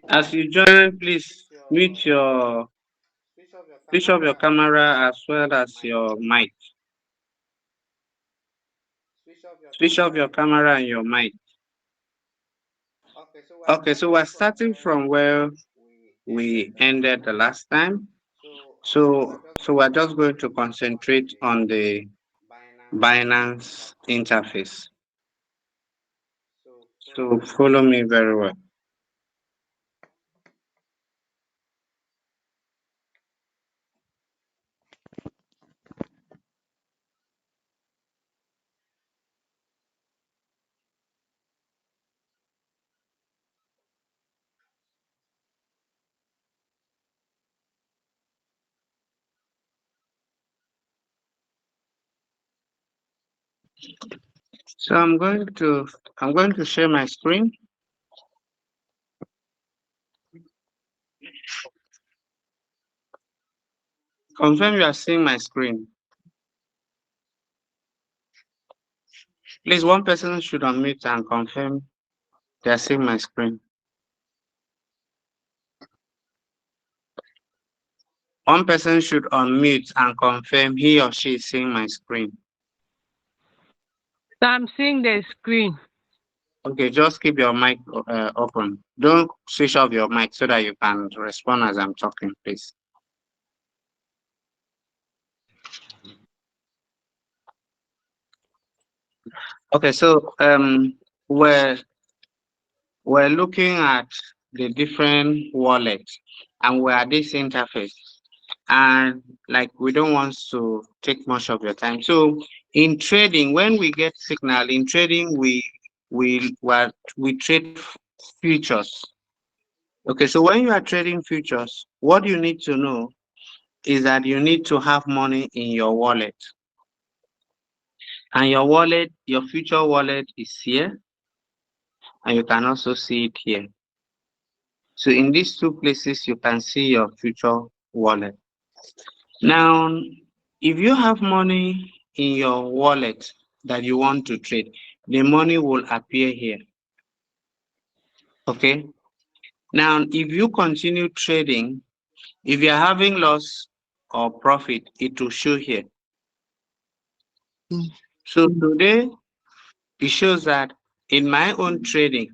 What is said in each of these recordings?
As you join, please switch off your camera as well as your mic. Switch off your camera and your mic. Okay, so we're starting from where we ended the last time. So we're just going to concentrate on the Binance interface. So follow me very well. So I'm going to share my screen. Confirm you are seeing my screen. Please, one person should unmute and confirm they are seeing my screen. One person should unmute and confirm he or she is seeing my screen. I'm seeing the screen. Okay, just keep your mic open. Don't switch off your mic so that you can respond as I'm talking, please. Okay, so we're looking at the different wallets and we're at this interface. And like we don't want to take much of your time. So in trading, when we get signal in trading, we trade futures. Okay, so when you are trading futures, what you need to know is that you need to have money in your wallet. And your wallet, your future wallet is here, and you can also see it here. So in these two places, you can see your future wallet. Now, if you have money in your wallet that you want to trade, the money will appear here. Okay. Now, if you continue trading, if you're having loss or profit, it will show here. So today, it shows that in my own trading,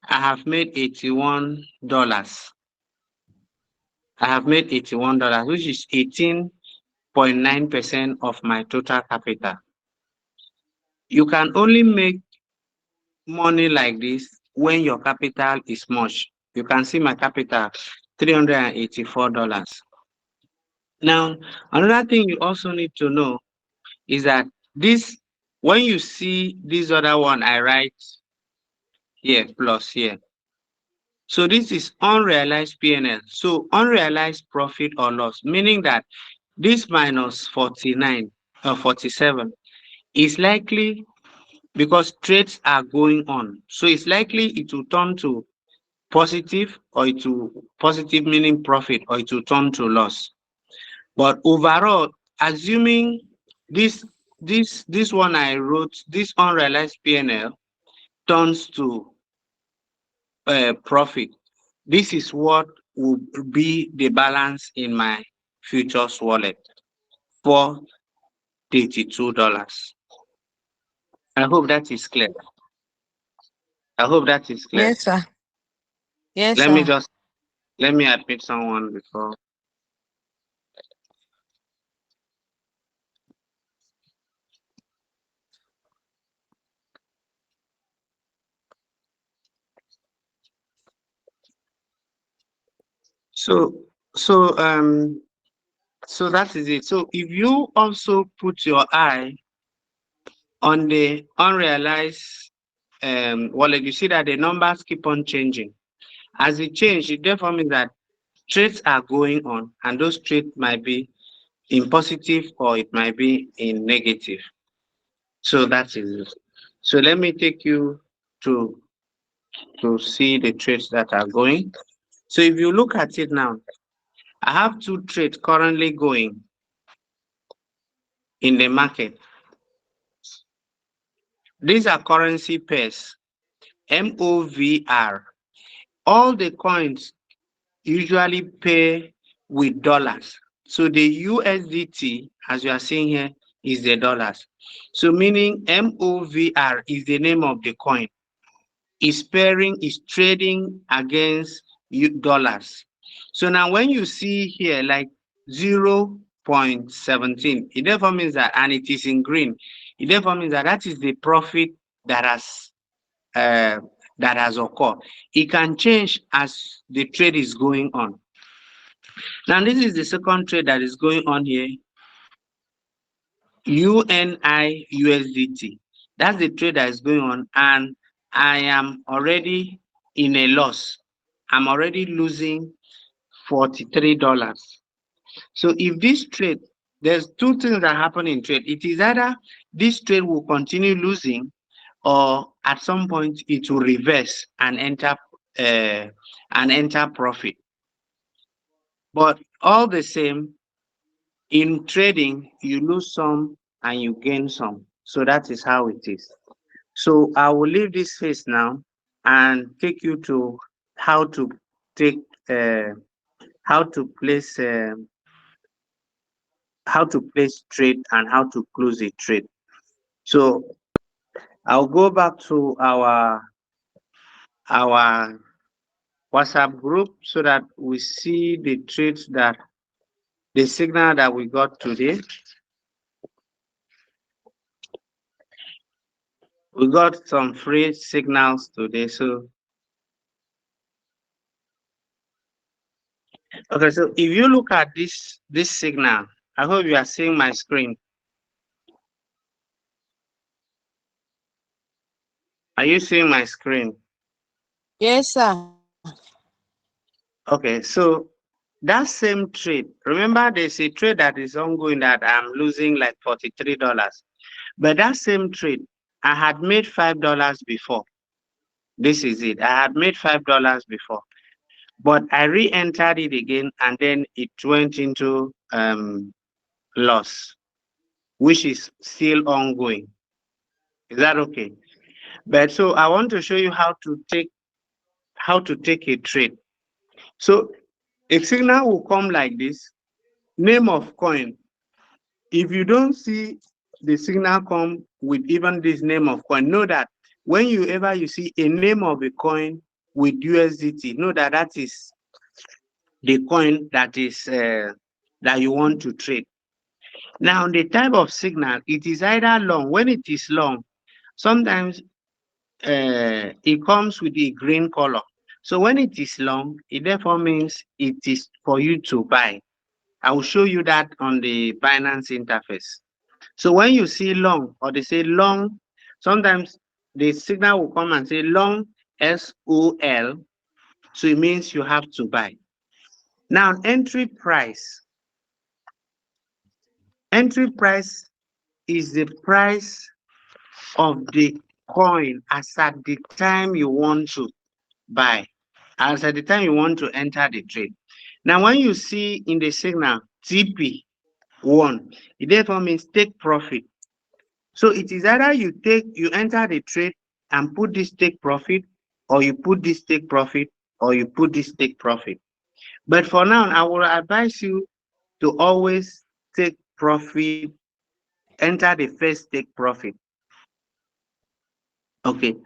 I have made $81. I have made $81, which is 18.9% of my total capital. You can only make money like this when your capital is much. You can see my capital, $384. Now, another thing you also need to know is that this, when you see this other one, I write here, plus here. So this is unrealized P&L. So unrealized profit or loss, meaning that this minus 49 or 47 is likely because trades are going on. So it's likely it will turn to positive, or it will positive meaning profit, or it will turn to loss. But overall, assuming this one I wrote, this unrealized P&L turns to profit, this is what will be the balance in my futures wallet for $32. I hope that is clear. I hope that is clear. Yes, sir. Yes, Let me sir. just let me admit someone before. So so um so that is it. So if you also put your eye on the unrealized wallet, you see that the numbers keep on changing. As it changes, it therefore means that trades are going on, and those trades might be in positive or it might be in negative. So that is it. So let me take you to see the trades that are going. So if you look at it now, I have two trades currently going in the market. These are currency pairs, MOVR all the coins usually pay with dollars. So the USDT, as you are seeing here, is the dollars. So meaning MOVR is the name of the coin. Is trading against dollars. So now when you see here like 0.17, it therefore means that, and it is in green, it therefore means that that is the profit that has uh, occurred. It can change as the trade is going on. Now this is the second trade that is going on here. UNI USDT. That's the trade that is going on, and I am already in a loss. I'm already losing $43. So if this trade, there's two things that happen in trade. It is either this trade will continue losing, or at some point it will reverse and enter profit. But all the same, in trading, you lose some and you gain some. So that is how it is. So I will leave this phase now and take you to how to take how to place trade and how to close a trade. So I'll go back to our WhatsApp group so that we see the trades that the signal that we got today. We got some free signals today. So okay, so if you look at this signal, I hope you are seeing my screen. Are you seeing my screen? Yes, sir. Okay, so that same trade, remember there's a trade that is ongoing that I'm losing like $43. But that same trade, I had made $5 before. This is it. I had made $5 before. But I re-entered it again and then it went into loss, which is still ongoing. Is that okay? But so I want to show you how to take a trade. So a signal will come like this, name of coin. If you don't see the signal come with even this name of coin, know that when you see a name of a coin with USDT, know that that is the coin that is that you want to trade. Now the type of signal, it is either long. When it is long, sometimes it comes with a green color. So when it is long, it therefore means it is for you to buy. I will show you that on the Binance interface. So when you see long, or they say long, sometimes the signal will come and say long SOL. So it means you have to buy. Now entry price. Entry price is the price of the coin as at the time you want to buy, as at the time you want to enter the trade. Now, when you see in the signal TP1, it therefore means take profit. So it is either you enter the trade and put this take profit, or you put this take profit, or you put this take profit. But for now, I will advise you to always take profit, enter the first take profit. Okay.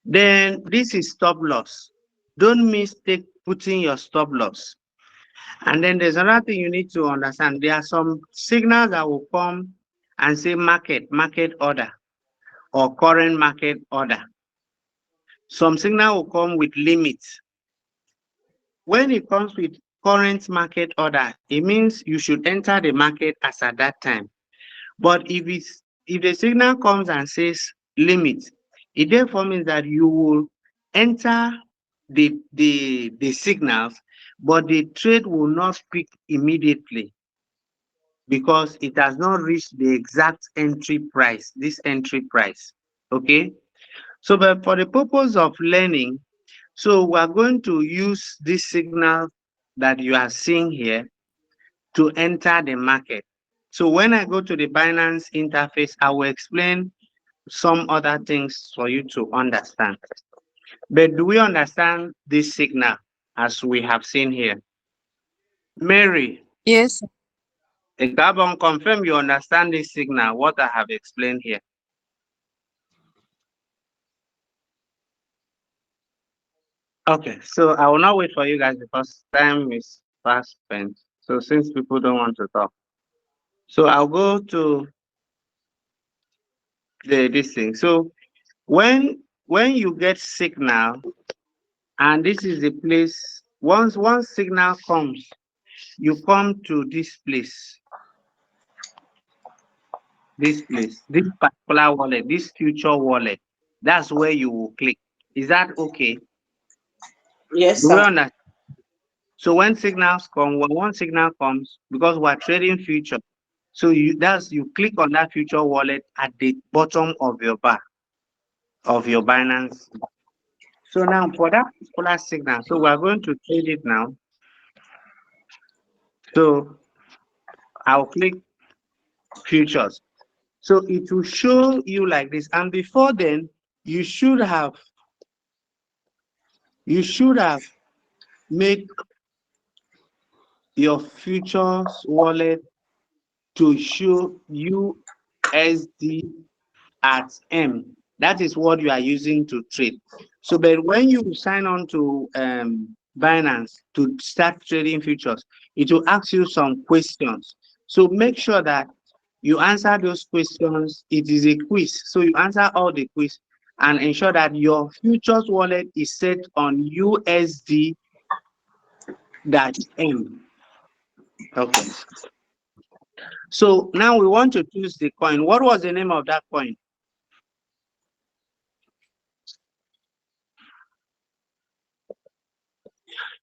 Then this is stop loss. Don't mistake putting your stop loss. And then there's another thing you need to understand. There are some signals that will come and say market order, or current market order. Some signal will come with limits. When it comes with current market order, it means you should enter the market as at that time. But if the signal comes and says limit, it therefore means that you will enter the signals, but the trade will not pick immediately because it has not reached the exact entry price, this entry price. Okay. So, but for the purpose of learning, so we are going to use this signal that you are seeing here to enter the market. So when I go to the Binance interface, I will explain some other things for you to understand. But do we understand this signal as we have seen here? Mary, Yes, sir. Gabon, confirm you understand this signal, what I have explained here. Okay, so I will not wait for you guys because time is fast spent. So since people don't want to talk, so I'll go to this thing. So when you get signal, and this is the place, once one signal comes, you come to this place, this particular wallet, this future wallet. That's where you will click. Is that okay? Yes, Do we sir. understand? So when signals come, when one signal comes, because we're trading future, so you click on that future wallet at the bottom of your bar of your Binance. So now for that particular signal, so we're going to trade it now. So I'll click futures. So it will show you like this. And before then, you should have you should have made your futures wallet to show USD at M. That is what you are using to trade. So, but when you sign on to Binance to start trading futures, it will ask you some questions. So make sure that you answer those questions. It is a quiz. So you answer all the quiz and ensure that your futures wallet is set on USD M. Okay. So now we want to choose the coin. What was the name of that coin?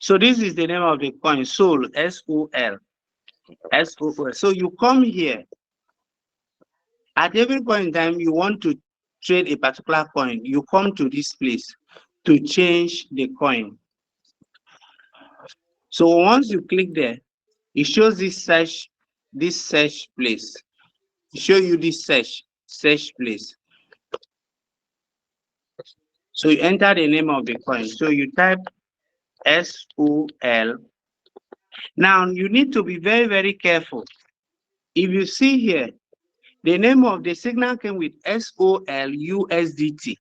So this is the name of the coin, SOL, S-O-L, S-O-L. So you come here. At every point in time you want to trade a particular coin, you come to this place to change the coin. So once you click there, it shows this search place. It show you this search place. So you enter the name of the coin. So you type SOL. Now you need to be very, very careful. If you see here, the name of the signal came with SOLUSDT.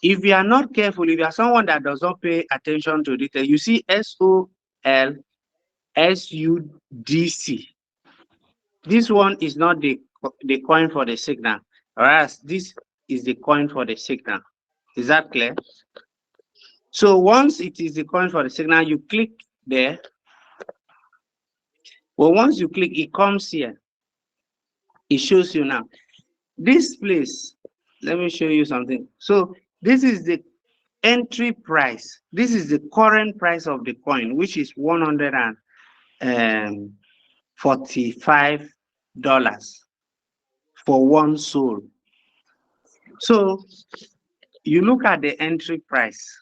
If you are not careful, if you are someone that does not pay attention to detail, you see SOLSUDC. This one is not the coin for the signal, whereas this is the coin for the signal. Is that clear? So once it is the coin for the signal, you click there. Well, once you click, it comes here. It shows you now. This place, let me show you something. So this is the entry price. This is the current price of the coin, which is $145 for one SOL. So you look at the entry price.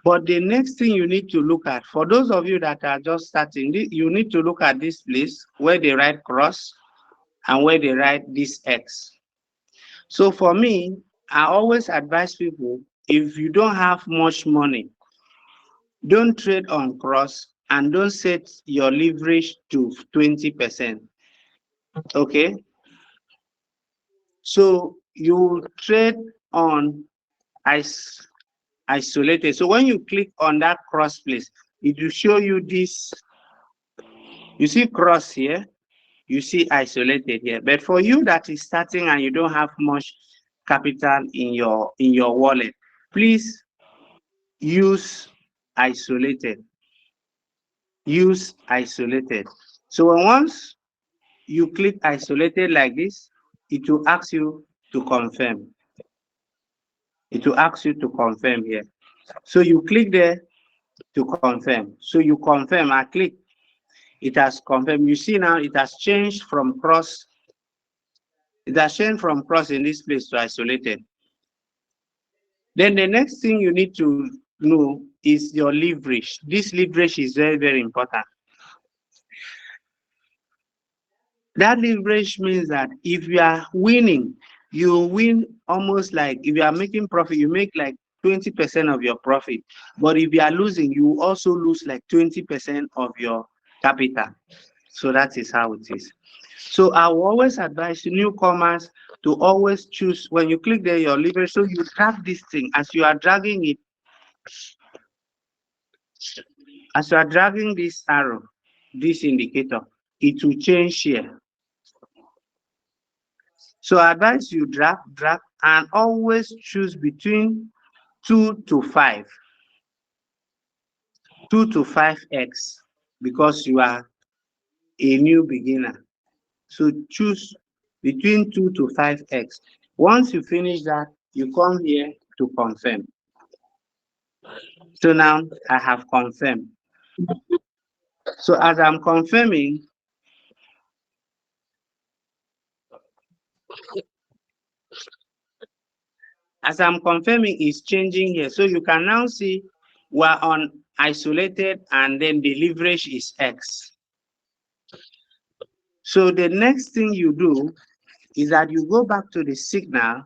But the next thing you need to look at, for those of you that are just starting, you need to look at this place where they write cross and where they write this X. So for me, I always advise people, if you don't have much money, don't trade on cross and don't set your leverage to 20%. Okay? So you trade on isolated. So when you click on that cross place, it will show you this. You see cross here, you see isolated here. But for you that is starting and you don't have much capital in your wallet, please use isolated. Use isolated. So once you click isolated like this, it will ask you to confirm. It will ask you to confirm here. So you click there to confirm. So you confirm, I click, it has confirmed. You see now it has changed from cross. It has changed from cross in this place to isolated. Then the next thing you need to know is your leverage. This leverage is very, very important. That leverage means that if you are winning, you win almost like, if you are making profit, you make like 20% of your profit. But if you are losing, you will also lose like 20% of your capital. So that is how it is. So I will always advise newcomers to always choose, when you click there, your leverage, so you drag this thing. As you are dragging it, as you are dragging this arrow, this indicator, it will change here. So I advise you drag, and always choose between 2 to 5. 2 to 5x, because you are a new beginner. So choose between 2 to 5x. Once you finish that, you come here to confirm. So now I have confirmed. So as I'm confirming, it's changing here. So you can now see we're on isolated, and then the leverage is X. So the next thing you do is that you go back to the signal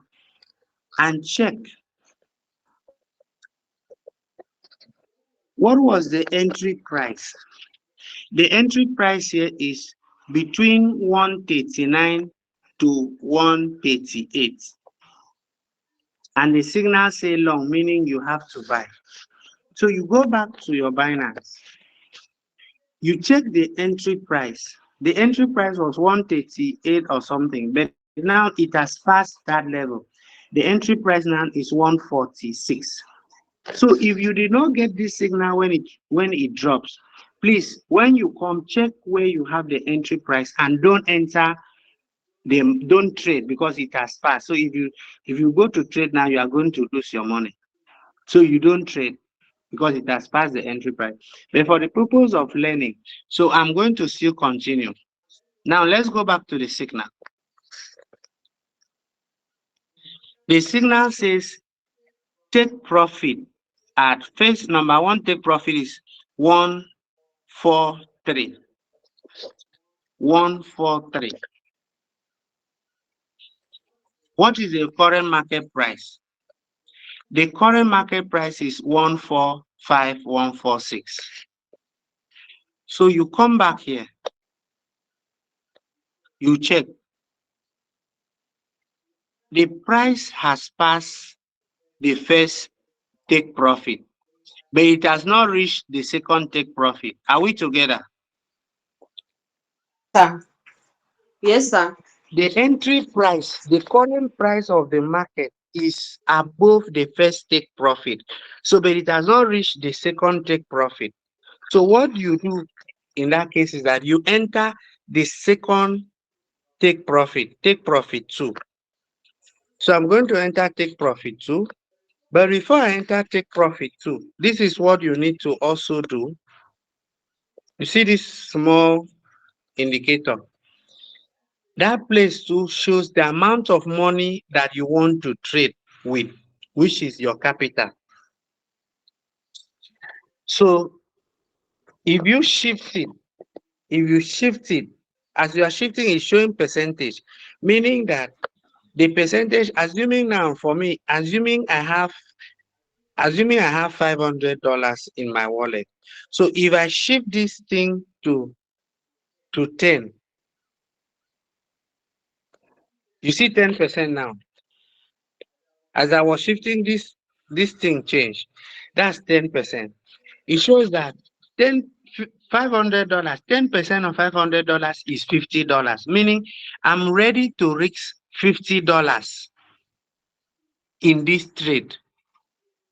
and check what was the entry price. The entry price here is between 139 to 138. And the signal say long, meaning you have to buy. So you go back to your Binance. You check the entry price. The entry price was 138 or something, but now it has passed that level. The entry price now is 146. So if you did not get this signal when it drops, please, when you come, check where you have the entry price and don't enter them, don't trade because it has passed. So if you go to trade now, you are going to lose your money. So you don't trade because it has passed the entry price. But for the purpose of learning, so I'm going to still continue. Now let's go back to the signal. The signal says take profit at first. Number one, take profit is 143. 143. What is the current market price? The current market price is 145,146. So you come back here, you check. The price has passed the first take profit, but it has not reached the second take profit. Are we together? Sir. Yes, sir. The entry price, the current price of the market is above the first take profit. So, but it has not reached the second take profit. So what you do in that case is that you enter the second take profit 2. So I'm going to enter take profit 2. But before I enter take profit 2, this is what you need to also do. You see this small indicator? That place too shows the amount of money that you want to trade with, which is your capital. So if you shift it, as you are shifting, it's showing percentage, meaning that the percentage, assuming now for me, assuming I have $500 in my wallet. So if I shift this thing to 10, you see 10% now. As I was shifting this thing changed. That's 10%. It shows that $500, 10% of $500 is $50, meaning I'm ready to risk $50 in this trade.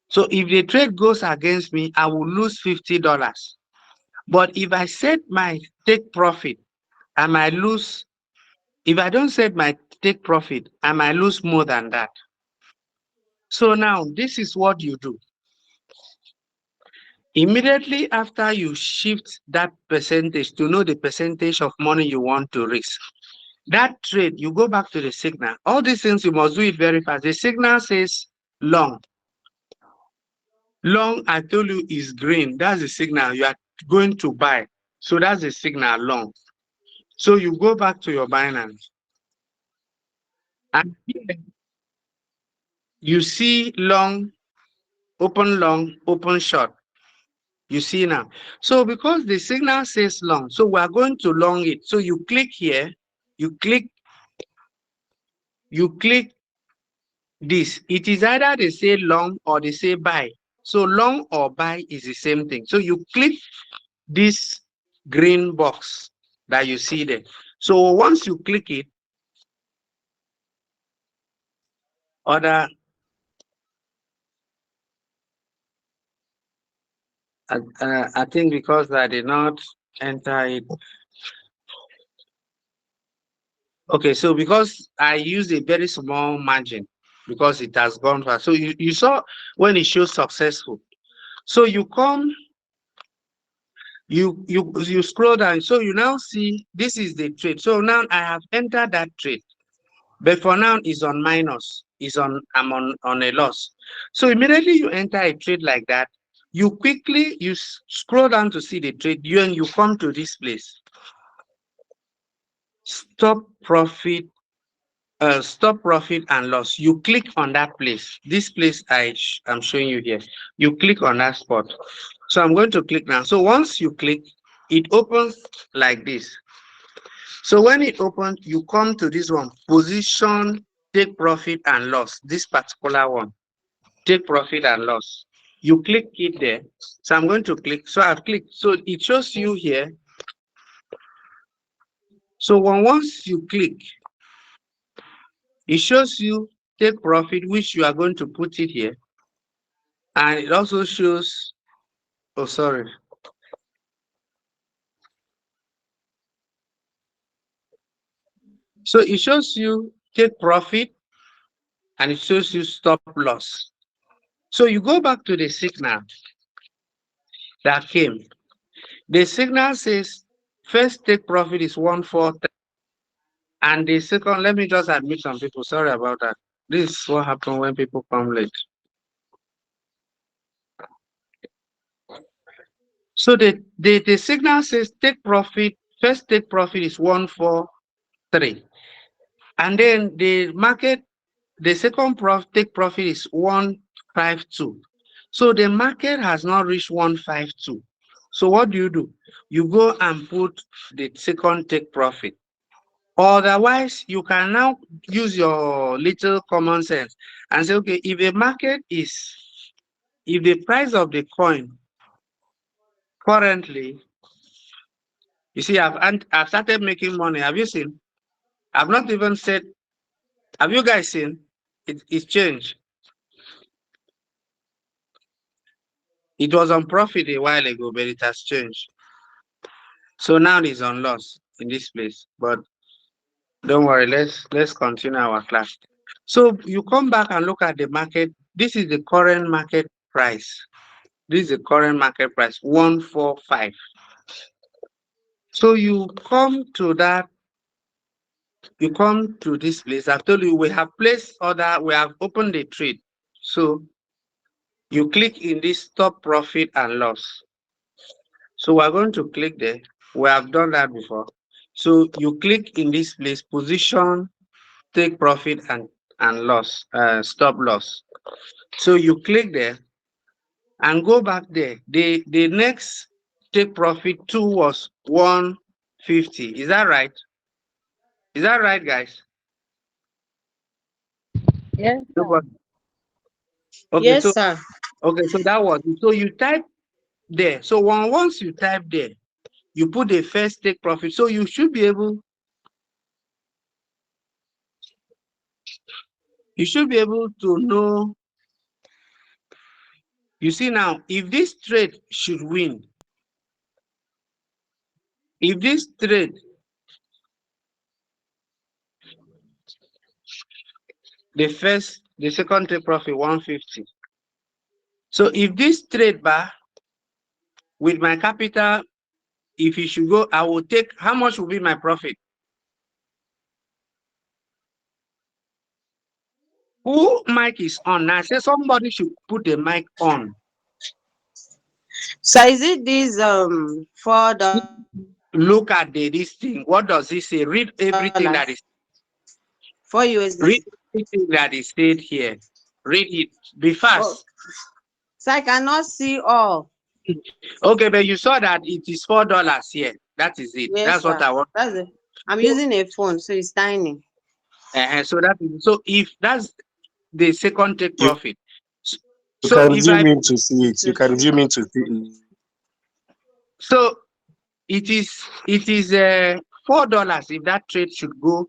So if the trade goes against me, I will lose $50. But if I set my take profit, I might lose. If I don't set my take profit, I might lose more than that. So now this is what you do. Immediately after you shift that percentage to know the percentage of money you want to risk, that trade, you go back to the signal. All these things, you must do it very fast. The signal says long. Long, I told you, is green. That's the signal you are going to buy. So that's the signal long. So you go back to your Binance. And here you see long open long, open short. You see now. So because the signal says long, so we are going to long it. So you click here, you click this. It is either they say long or they say buy. So long or buy is the same thing. So you click this green box that you see there. So once you click it, other I think because I did not enter it. Okay, so because I used a very small margin because it has gone fast. So you saw when it shows successful. So you come, you scroll down. So you now see this is the trade. So now I have entered that trade. But for now it's on minus. I'm on a loss. So immediately you enter a trade like that, you quickly scroll down to see the trade, and you come to this place. Stop profit and loss. You click on that place. This place I'm showing you here. You click on that spot. So I'm going to click now. So once you click, it opens like this. So when it opens, you come to this one, position, take profit and loss. This particular one, take profit and loss. You click it there. So I'm going to click. So I've clicked. So it shows you here. So once you click, it shows you take profit, which you are going to put it here. And it also shows, oh, sorry. So it shows you take profit and it shows you stop loss. So you go back to the signal that came. The signal says first take profit is 143. And the second, let me just admit some people. Sorry about that. This is what happens when people come late. So the signal says take profit, first take profit is 143. And then the market, the second take profit is 152. So the market has not reached 152. So what do? You go and put the second take profit. Otherwise, you can now use your little common sense and say, okay, if the price of the coin currently, you see, I've started making money. Have you seen? I've not even said, have you guys seen? It's changed. It was on profit a while ago, but it has changed. So now it's on loss in this place. But don't worry, let's continue our class. So you come back and look at the market. This is the current market price. This is the current market price, 145. So you come to this place. I've told you we have opened the trade. So you click in this stop profit and loss. So we're going to click there. We have done that before. So you click in this place, position, take profit and loss, stop loss. So you click there and go back there. The next take profit 2 was 150. Is that right? Is that right, guys? Yes, sir. Nobody. Okay, Yes, so sir. that was it. So you type there. So once you type there, you put the first take profit. So you should be able to know. You see now, if this trade should win, if this trade, the second take profit 150. So if this trade bar with my capital, if it should go, I will take, how much will be my profit? Who mic is on? Now I say somebody should put the mic on. So is it this Look at this thing. What does it say? Read everything that is $4 USDT? read everything that is said here. Read it. Be Oh, fast. So I cannot see all. Okay, but you saw that it is $4 here. That is it. Yes, That's what sir. I want. That's it. I'm So, using a phone, so it's tiny. so that is, so if that's the second take You profit. So, you so can if zoom I in to see it. You So, can zoom in to see it. so it is $4 if that trade should go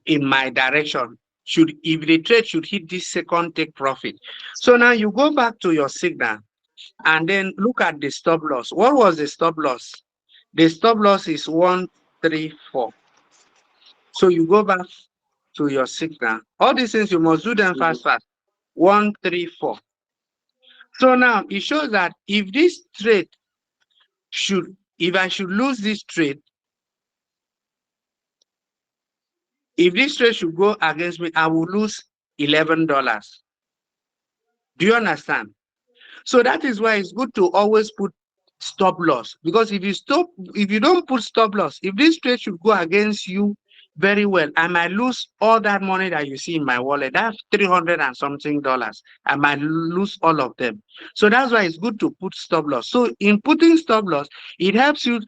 in my direction. Should if the trade should hit this second take profit. So now you go back to your signal and then look at the stop loss. What was the stop loss? The stop loss is 134. So you go back to your signal. All these things you must do them fast. 134. So now it shows that if this trade if I should lose this trade, if this trade should go against me, I will lose $11. Do you understand? So that is why it's good to always put stop loss, because if you don't put stop loss, if this trade should go against you very well, I might lose all that money that you see in my wallet. That's 300 and something dollars. I might lose all of them. So that's why it's good to put stop loss. So in putting stop loss, it helps you,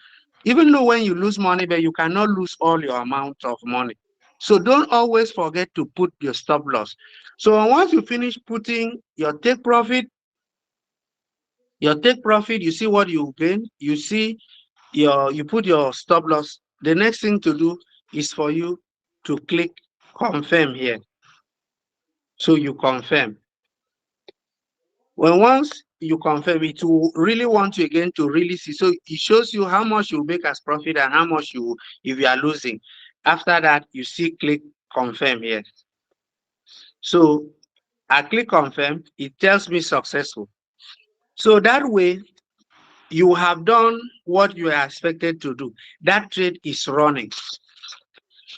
even though when you lose money, but you cannot lose all your amount of money. So don't always forget to put your stop loss. So once you finish putting your take profit, you see what you gain, you see you put your stop loss. The next thing to do is for you to click confirm here. So you confirm. When once you confirm, it will really want you again to really see. So it shows you how much you make as profit and how much you if you are losing. After that, you see click confirm here. So I click confirm, it tells me successful. So that way you have done what you are expected to do. That trade is running.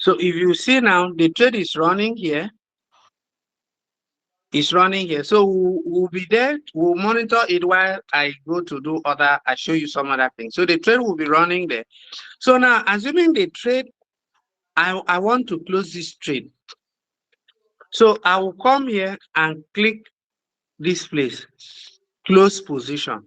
So if you see now, the trade is running here. It's running here. So we'll be there. We'll monitor it while I go to do I show you some other things. So the trade will be running there. So now, assuming the trade, I want to close this trade. So I will come here and click this place, close position.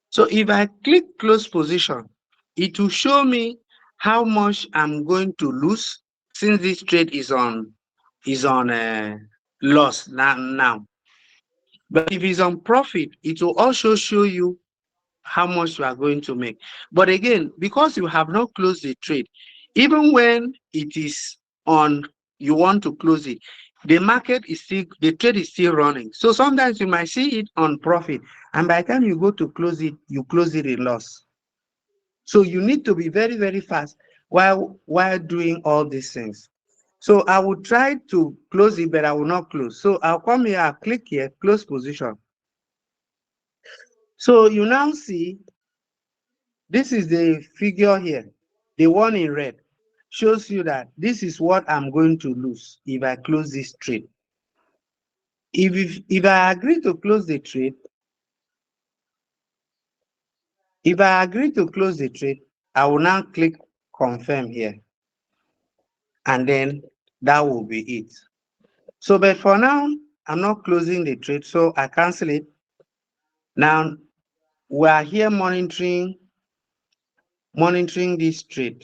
So if I click close position, it will show me how much I'm going to lose since this trade is on loss now. But if it's on profit, it will also show you how much you are going to make. But again, because you have not closed the trade, even when it is on, you want to close it, the trade is still running. So sometimes you might see it on profit, and by the time you go to close it, you close it in loss. So you need to be very, very fast while doing all these things. So I will try to close it, but I will not close. So I'll come here, I'll click here, close position. So you now see, this is the figure here. The one in red shows you that this is what I'm going to lose if I close this trade. If I agree to close the trade, I will now click confirm here. And then that will be it. So, but for now, I'm not closing the trade, so I cancel it. Now, we are here monitoring this trade.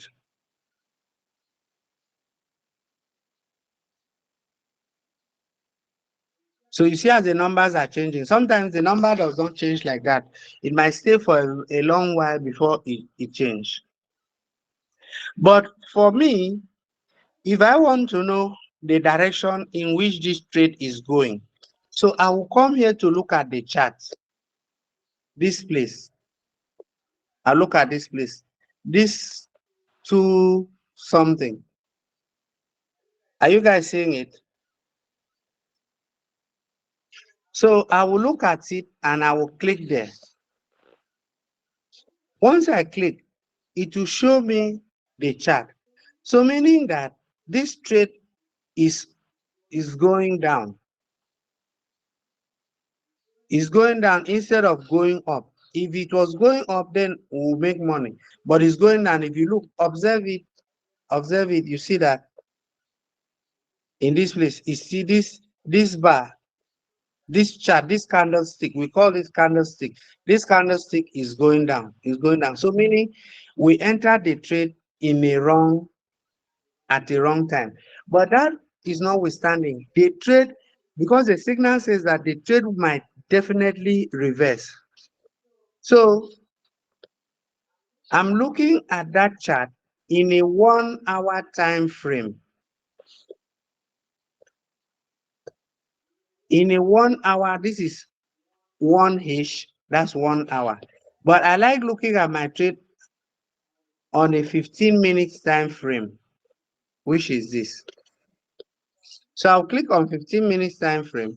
So you see as the numbers are changing. Sometimes the number does not change like that. It might stay for a long while before it changes. But for me, if I want to know the direction in which this trade is going, so I will come here to look at the chart. This place. I look at this place. This 2 something. Are you guys seeing it? So I will look at it and I will click there. Once I click, it will show me the chart. So meaning that this trade is going down. It's going down instead of going up. If it was going up, then we'll make money. But it's going down. If you look, observe it, you see that in this place, you see this bar this chart, this candlestick, we call this candlestick. This candlestick is going down, So meaning we enter the trade in a wrong, at the wrong time. But that is notwithstanding. The trade, because the signal says that the trade might definitely reverse. So I'm looking at that chart in a 1 hour time frame. In a 1 hour, this is 1-ish, that's 1 hour. But I like looking at my trade on a 15 minutes time frame, which is this. So I'll click on 15 minutes time frame.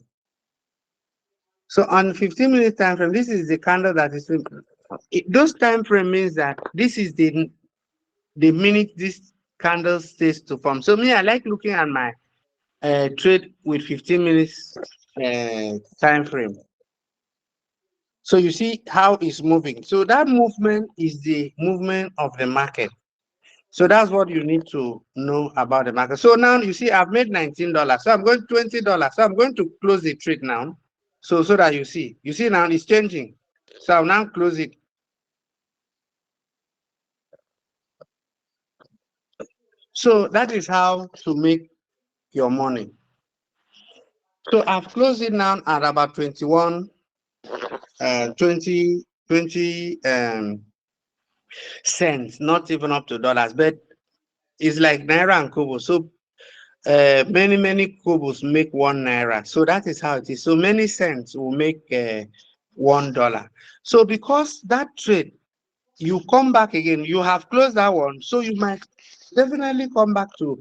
So on 15 minutes time frame, this is the candle that is those time frame means that this is the minute this candle stays to form. So me, I like looking at my trade with 15 minutes time frame. So you see how it's moving. So that movement is the movement of the market. So that's what you need to know about the market. So now you see I've made $19. So I'm going $20. So I'm going to close the trade now. So that you see now it's changing. So I'll now close it. So that is how to make your money. So I've closed it now at about 20 cents, not even up to dollars, but it's like naira and kobo. So many kobos make 1 naira. So that is how it is. So many cents will make $1. So because that trade, you come back again, you have closed that one, so you might definitely come back to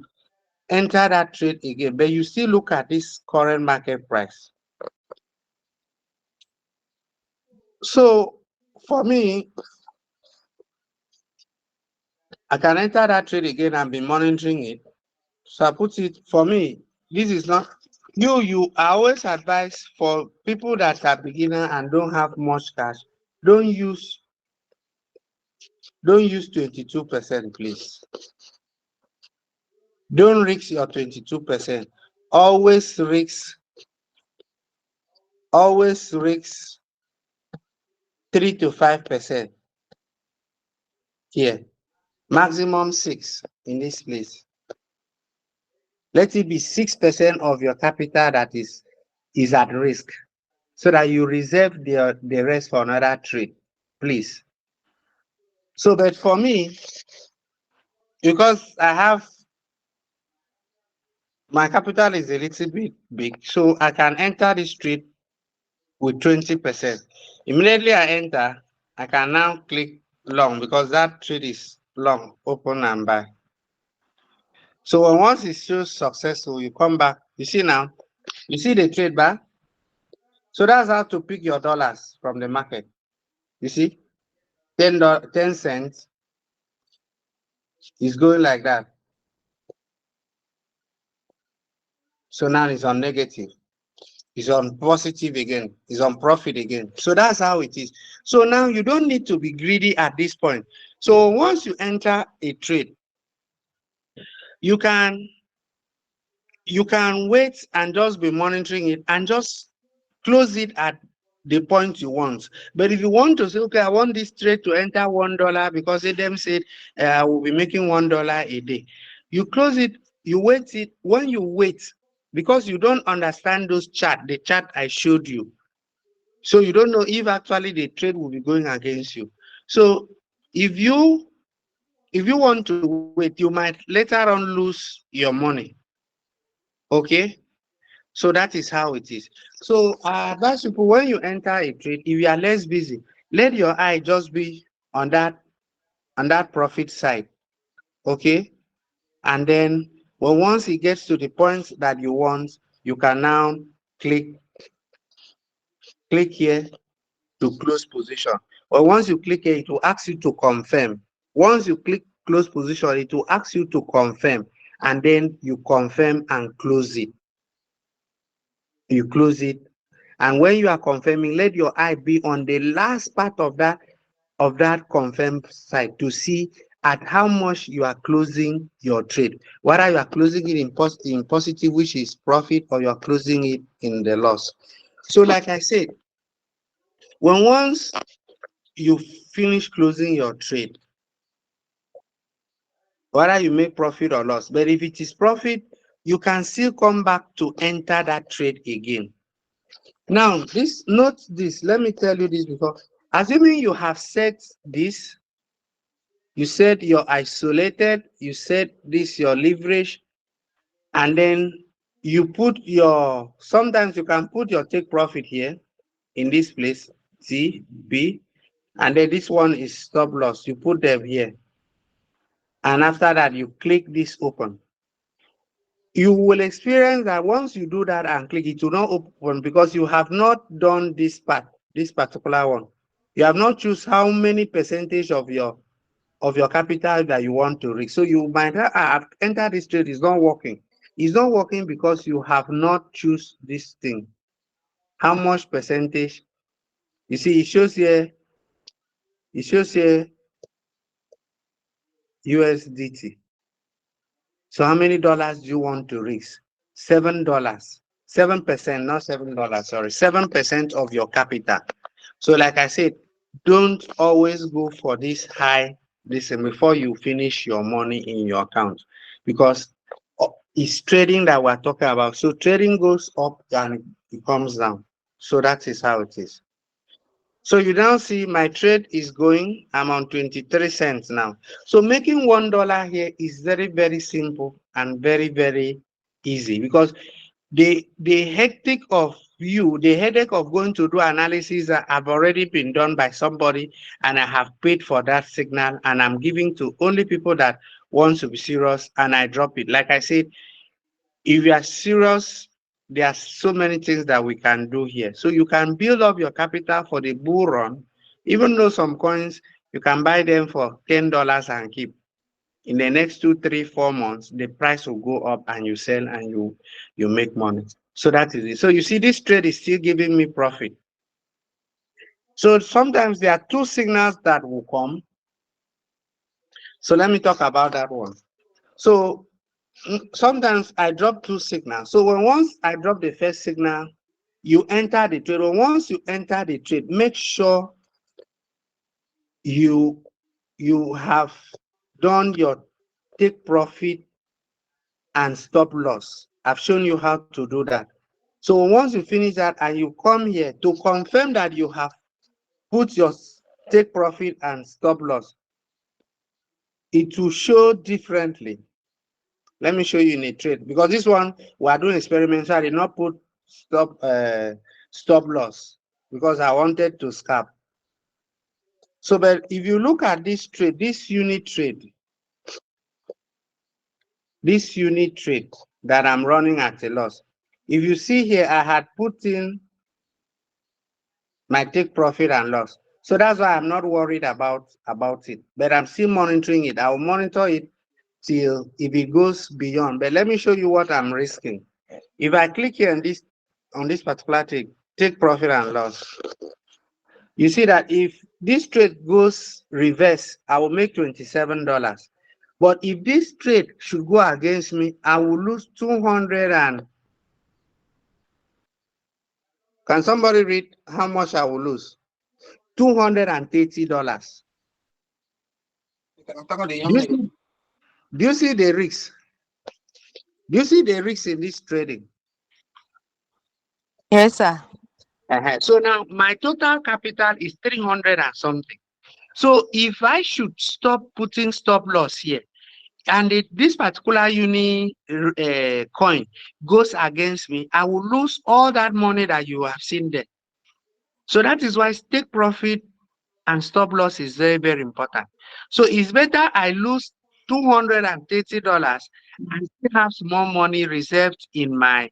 enter that trade again, but you still look at this current market price. So for me, I can enter that trade again and be monitoring it. So I put it, for me, this is not, I always advise for people that are beginner and don't have much cash, don't use 22%, please. Don't risk your 22%. Always risk 3 to 5% here. Maximum 6 in this place. Let it be 6% of your capital that is at risk, so that you reserve the rest for another trade, please. So, but for me, because I have my capital is a little bit big, so I can enter this trade with 20%. Immediately I enter, I can now click long because that trade is long, open and buy. So once it shows successful, you come back. You see now, you see the trade bar. So that's how to pick your dollars from the market. You see, 10 cents is going like that. So now it's on negative. It's on positive again. It's on profit again. So that's how it is. So now you don't need to be greedy at this point. So once you enter a trade, you can wait and just be monitoring it and just close it at the point you want. But if you want to say, okay, I want this trade to enter $1 because them said I will be making $1 a day, you close it, you wait it. When you wait, because you don't understand the chart I showed you, so you don't know if actually the trade will be going against you. So if you want to wait, you might later on lose your money. Okay, so that is how it is. So that's simple. When you enter a trade, if you are less busy, let your eye just be on that profit side. Okay, and then once it gets to the point that you want, you can now click here to close position. But once you click here, it will ask you to confirm. Once you click close position, it will ask you to confirm, and then you confirm and close it. You close it, and when you are confirming, let your eye be on the last part of that confirm side to see at how much you are closing your trade, whether you are closing it in positive, which is profit, or you are closing it in the loss. So like I said, when once you finish closing your trade, whether you make profit or loss, but if it is profit, you can still come back to enter that trade again. Now, note this, let me tell you this before. Assuming you have set this, you said you're isolated, you said this your leverage, and then you put your, sometimes you can put your take profit here in this place, C, B, and then this one is stop loss. You put them here. And after that, you click this open. You will experience that once you do that and click, it will not open because you have not done this part, this particular one. You have not choose how many percentage of your capital that you want to risk. So you might have entered this trade, it's not working. It's not working because you have not choose this thing. How much percentage? You see, it shows here USDT. So how many dollars do you want to risk? $7. 7%, not $7, sorry, 7% of your capital. So like I said, don't always go for this high listen before you finish your money in your account, because it's trading that we're talking about. So trading goes up and it comes down. So that is how it is. So you now see my trade is going, I'm on 23 cents now. So making $1 here is very, very simple and very, very easy, because the headache of going to do analysis that have already been done by somebody, and I have paid for that signal, and I'm giving to only people that want to be serious, and I drop it. Like I said, if you are serious, there are so many things that we can do here. So you can build up your capital for the bull run, even though some coins, you can buy them for $10 and keep. In the next 2, 3, 4 months, the price will go up and you sell and you make money. So that is it. So you see, this trade is still giving me profit. So sometimes there are two signals that will come. So let me talk about that one. So sometimes I drop two signals. So once I drop the first signal, you enter the trade. Once you enter the trade, make sure you have done your take profit and stop loss. I've shown you how to do that. So once you finish that and you come here to confirm that you have put your take profit and stop loss, it will show differently. Let me show you in a trade, because this one we are doing experiments. So I did not put stop loss because I wanted to scalp. So, but if you look at this trade, this unit trade that I'm running at a loss, if you see here, I had put in my take profit and loss. So that's why I'm not worried about it, but I'm still monitoring it. I will monitor it till if it goes beyond. But let me show you what I'm risking. If I click here on this particular take profit and loss, you see that if this trade goes reverse, I will make $27. But if this trade should go against me, I will lose 200 and can somebody read how much I will lose? $230. Do you see the risk? Do you see the risk in this trading? Yes, sir. So now my total capital is 300 and something. So if I should stop putting stop loss here, and this particular uni coin goes against me, I will lose all that money that you have seen there. So that is why take profit and stop loss is very, very important. So it's better I lose $230 and still have more money reserved in my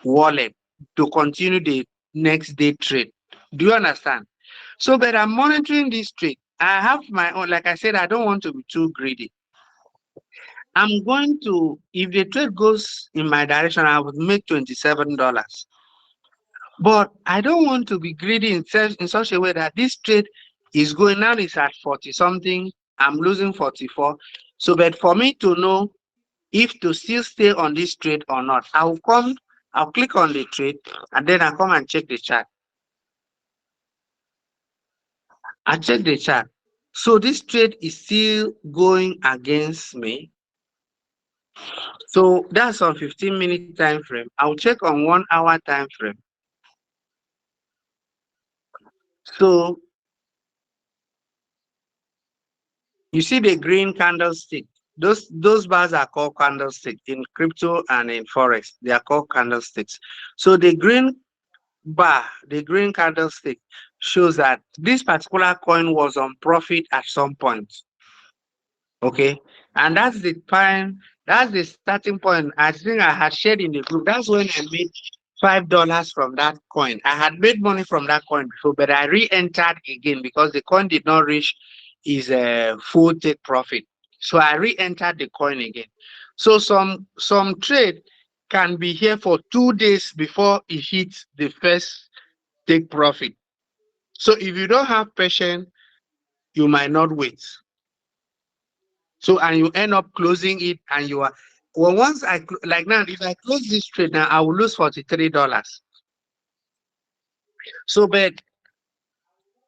wallet to continue the next day trade. Do you understand? So, but I'm monitoring this trade. I have my own, like I said, I don't want to be too greedy. I'm going to, if the trade goes in my direction, I would make $27. But I don't want to be greedy in such a way that this trade is going now, it's at 40 something, I'm losing 44. So, but for me to know if to still stay on this trade or not, I'll I'll click on the trade and then I'll come and check the chart. I check the chart. So this trade is still going against me. So that's on 15-minute time frame. I'll check on 1 hour time frame. So you see the green candlestick. Those bars are called candlestick in crypto and in forex. They are called candlesticks. So the green bar, the green candlestick, shows that this particular coin was on profit at some point. Okay, and that's the time. That's the starting point. I think I had shared in the group. That's when I made $5 from that coin. I had made money from that coin before, but I re-entered again because the coin did not reach its full take profit. So I re-entered the coin again. So some trade can be here for 2 days before it hits the first take profit. So if you don't have patience, you might not wait. So and you end up closing it, and you are well. Once like now, if I close this trade now, I will lose $43. So, but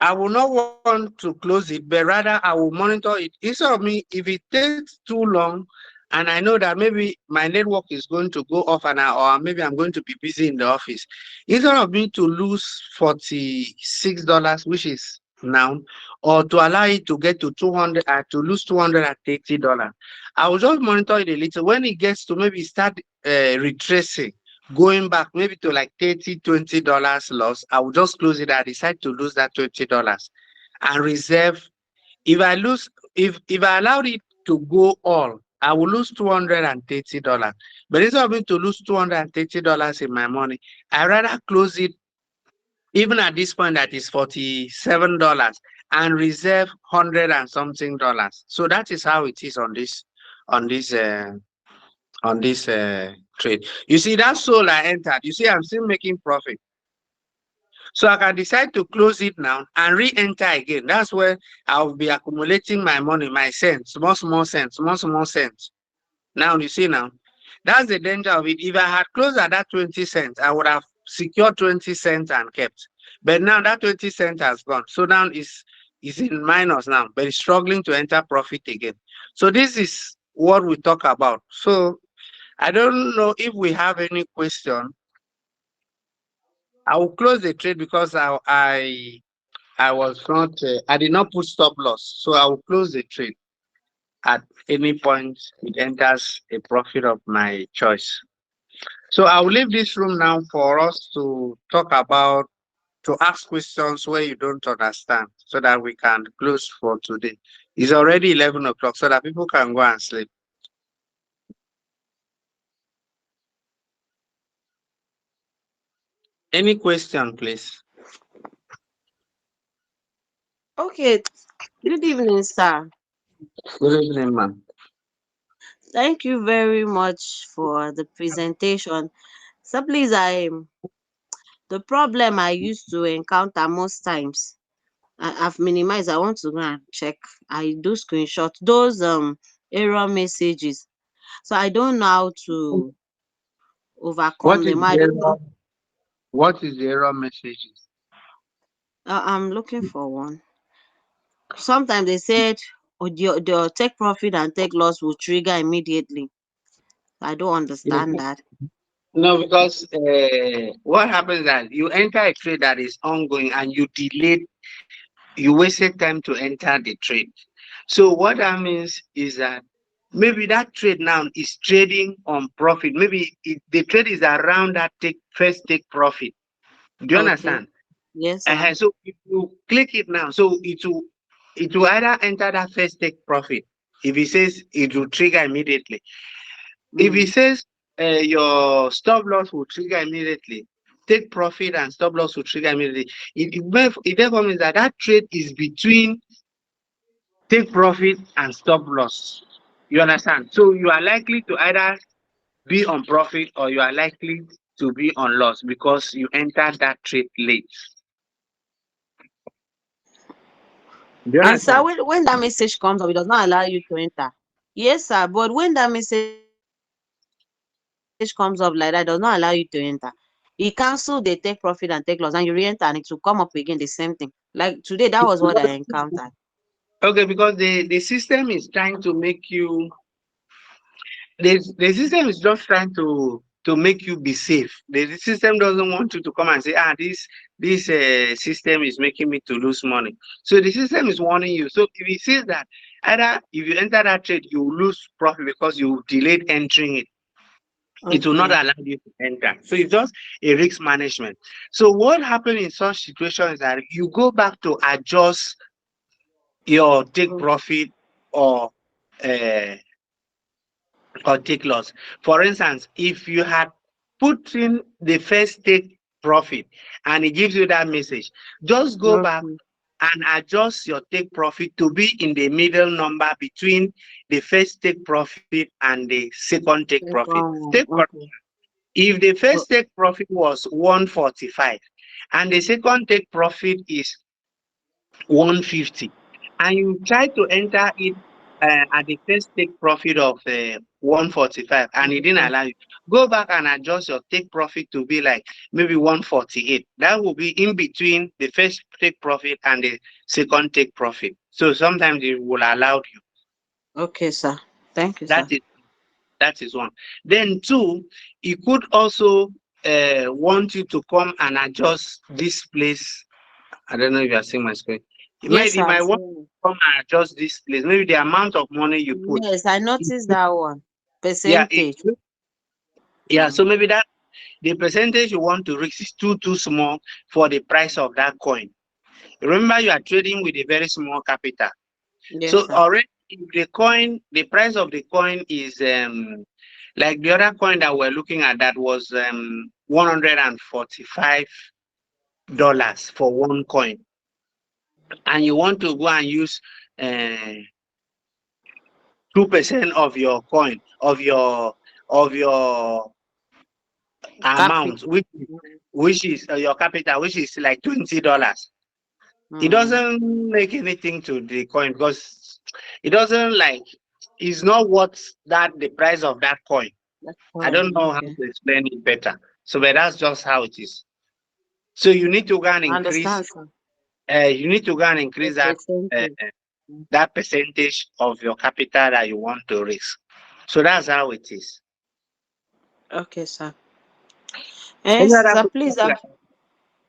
I will not want to close it, but rather I will monitor it. Instead of me, if it takes too long, and I know that maybe my network is going to go off and or maybe I'm going to be busy in the office, instead of me to lose $46, which is now, or to allow it to get to 200, to lose $230, I will just monitor it a little. When it gets to maybe start retracing, going back maybe to like $20 loss, I will just close it. I decide to lose that $20 and reserve. If I lose, if I allowed it to go all, I will lose $230. But instead of me to lose $230 in my money, I rather close it even at this point that is $47 and reserve 100 and something dollars. So that is how it is on this uh, on this trade. You see that soul I entered, you see I'm still making profit. So I can decide to close it now and re-enter again. That's where I'll be accumulating my money, my cents, small cents, small cents. Now you see now, that's the danger of it. If I had closed at that 20 cents, I would have secured 20 cents and kept. But now that 20 cents has gone. So now it's in minus now, but it's struggling to enter profit again. So this is what we talk about. So I don't know if we have any question. I will close the trade because I was not I did not put stop loss, so I will close the trade at any point it enters a profit of my choice. So I will leave this room now for us to talk about, to ask questions where you don't understand, so that we can close for today. It's already 11 o'clock, so that people can go and sleep. Any question, please? Okay. Good evening, sir. Good evening, ma'am. Thank you very much for the presentation. So please, the problem I used to encounter most times, I've minimized. I want to go and check. I do screenshot those error messages. So I don't know how to overcome What is them. the I don't error? know. What is the error messages? I'm looking for one. Sometimes they said, oh, the take profit and take loss will trigger immediately. I don't understand that. No, because what happens is that you enter a trade that is ongoing and you delayed, you wasted time to enter the trade. So what that means is that maybe that trade now is trading on profit. Maybe the trade is around that first take profit. Do you Okay. understand? Yes, sir. So if you click it now, so it will either enter that first take profit. If it says it will trigger immediately. If it Mm. says your stop loss will trigger immediately, take profit and stop loss will trigger immediately. It therefore means that that trade is between take profit and stop loss. You understand? So you are likely to either be on profit or you are likely to be on loss because you entered that trade late. Do you And sir, understand? when that message comes up, it does not allow you to enter. Yes, sir. But when that message message comes up like that, does not allow you to enter. He cancel the take profit and take loss, and you re-enter, and it will come up again the same thing. Like today, that was what I encountered. Okay, because the system is trying to make you the system is just trying to make you be safe. The system doesn't want you to come and say, this system is making me to lose money. So the system is warning you. So if it says that either if you enter that trade, you will lose profit because you delayed entering it, it will not Okay. allow you to enter. So it's just a risk management. So what happens in such situations is that you go back to adjust your take Mm. profit or uh, take loss. For instance, if you had put in the first take profit and it gives you that message, just go back Okay. and adjust your take profit to be in the middle number between the first take profit and the second take Second profit. one. Okay. If the Oh, first take profit was 145 and the second take profit is 150 and you try to enter it at the first take profit of 145 and it didn't okay. allow you, go back and adjust your take profit to be like maybe 148. That will be in between the first take profit and the second take profit. So sometimes it will allow you. Okay, sir. Thank you, That sir. is that is one. Then two, it could also want you to come and adjust this place. I don't know if you are seeing my screen. Yes, It sir. I'm might want saying to come and adjust this place. Maybe the amount of money you it. put. Yes, I noticed that one. Yeah, Percentage. yeah. So Mm. maybe that the percentage you want to reach is too small for the price of that coin. Remember, you are trading with a very small capital. Yes, So sir. already if the price of the coin is like the other coin that we're looking at that was $145 for one coin, and you want to go and use uh, 2% of your coin of your amount, Capital. which is your capital, which is like $20. It Mm. doesn't make anything to the coin because it doesn't like it's not what that the price of that coin. That's I don't fine. know how Okay. to explain it better. So, but that's just how it is. So you need to go and I increase. understand, sir. You need to go and The increase that uh, percentage. Mm. that percentage of your capital that you want to raise. So that's how it is. Okay, sir. Any Yes, other sir. question? Please,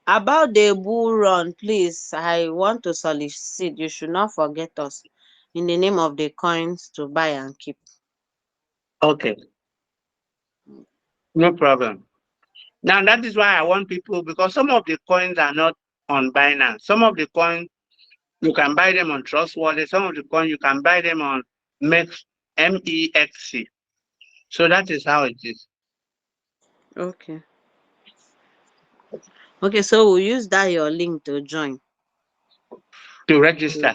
about the bull run, please, I want to solicit. You should not forget us in the name of the coins to buy and keep. Okay, no problem. Now that is why I want people because some of the coins are not on Binance. Some of the coins you can buy them on Trustworthy. Some of the coins you can buy them on MEXC. So that is how it is Okay. Okay, so we'll use that your link to join, to to register.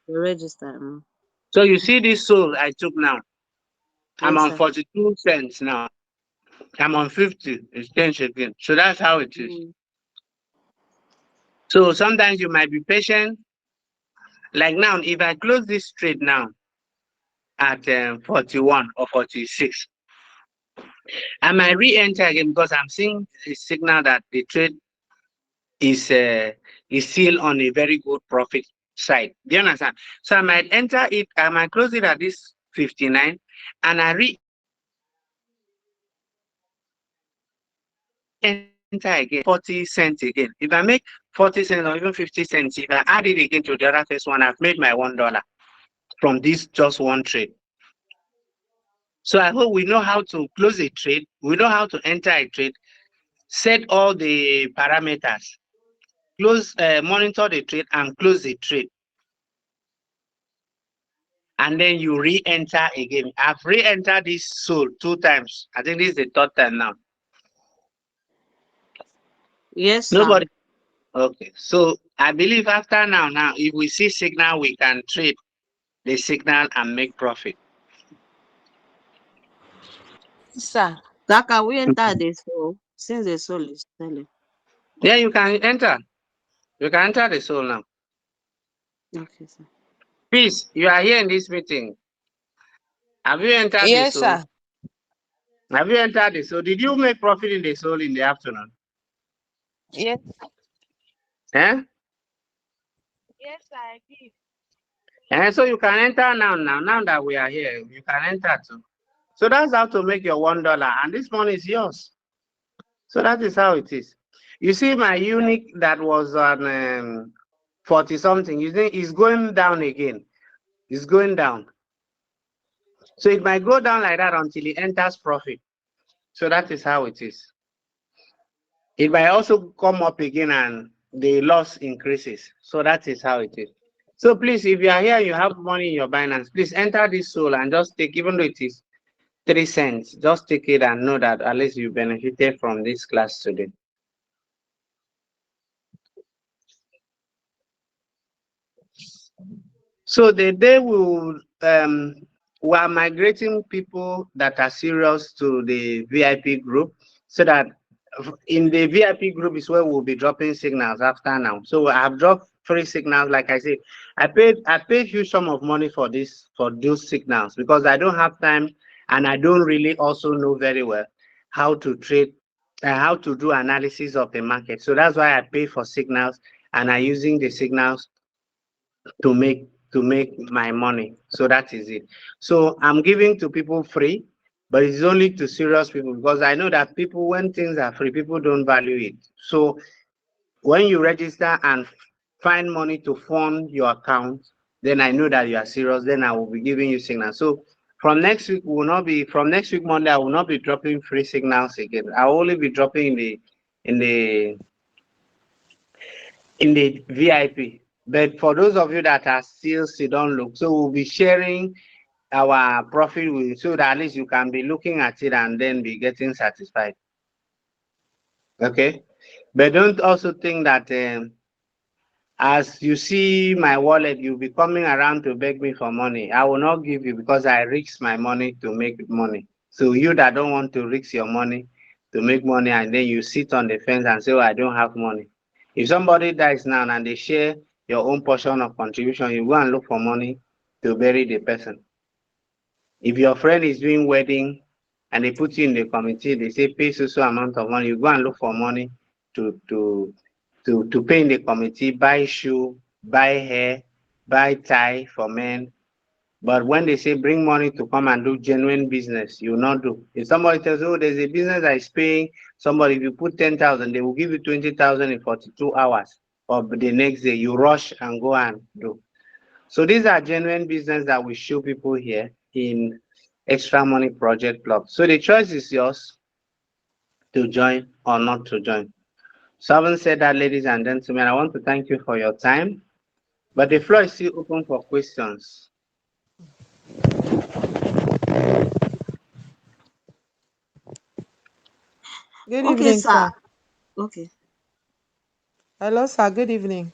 register. So you see this soul I took now. I'm Yes, on sir. 42 cents now. I'm on 50. It's changed again. So that's how it is. Mm. So sometimes you might be patient. Like now, if I close this trade now at 41 or 46, I might re-enter again because I'm seeing a signal that the trade is uh, is still on a very good profit side. Do you understand? So I might enter it, I might close it at this 59 and I re-enter again at 40 cents again. If I make 40 cents or even 50 cents, if I add it again to the other first one, I've made my $1 from this just one trade. So I hope we know how to close a trade, we know how to enter a trade, set all the parameters, monitor the trade and close the trade. And then you re-enter again. I've re-entered this soul 2 times. I think this is the third time now. Yes, sir. Nobody. Okay. So I believe after now, if we see signal, we can trade the signal and make profit. Sir. Sir, can we enter the soul since the soul is selling? Yeah, you can enter. You can enter the soul now. Okay, sir. Peace, you are here in this meeting. Have you entered the Yes, soul? sir. Have you entered the soul? Did you make profit in the soul in the afternoon? Yes, Eh? yes, I did. And so you can enter now that we are here, you can enter too. So that's how to make your $1, and this money is yours. So that is how it is. You see, my unique that was on 40 something, you think it's going down again. It's going down. So it might go down like that until it enters profit. So that is how it is. It might also come up again and the loss increases. So that is how it is. So please, if you are here, you have money in your Binance, please enter this soul and just take, even though it is 3 cents, just take it and know that at least you benefited from this class today. So the day we are migrating people that are serious to the VIP group, so that in the VIP group is where we'll be dropping signals after now. So I have dropped 3 signals. Like I said, I paid huge sum of money for those signals because I don't have time and I don't really also know very well how to trade how to do analysis of the market. So that's why I pay for signals and I'm using the signals to make my money. So that is it. So I'm giving to people free, but it's only to serious people because I know that people, when things are free, people don't value it. So when you register and find money to fund your account, then I know that you are serious. Then I will be giving you signals. So from next week from next week Monday, I will not be dropping free signals again. I will only be dropping in the in the VIP. But for those of you that are still don't look, so we'll be sharing our profit with so that at least you can be looking at it and then be getting satisfied. Okay, but don't also think that as you see my wallet, you'll be coming around to beg me for money. I will not give you because I risk my money to make money. So you that don't want to risk your money to make money and then you sit on the fence and say, oh, I don't have money. If somebody dies now and they share your own portion of contribution, you go and look for money to bury the person. If your friend is doing wedding and they put you in the committee, they say pay so amount of money, you go and look for money to to to pay in the committee, buy shoe, buy hair, buy tie for men. But when they say bring money to come and do genuine business, you will not do. If somebody tells you, oh, there's a business that is paying somebody, if you put 10,000, they will give you 20,000 in 42 hours. Or the next day, you rush and go and do. So these are genuine business that we show people here in Extra Money Project Club. So the choice is yours to join or not to join. So having said that, ladies and gentlemen, I want to thank you for your time, but the floor is still open for questions. Good Okay, evening, sir. sir. Okay. Hello, sir. Good evening.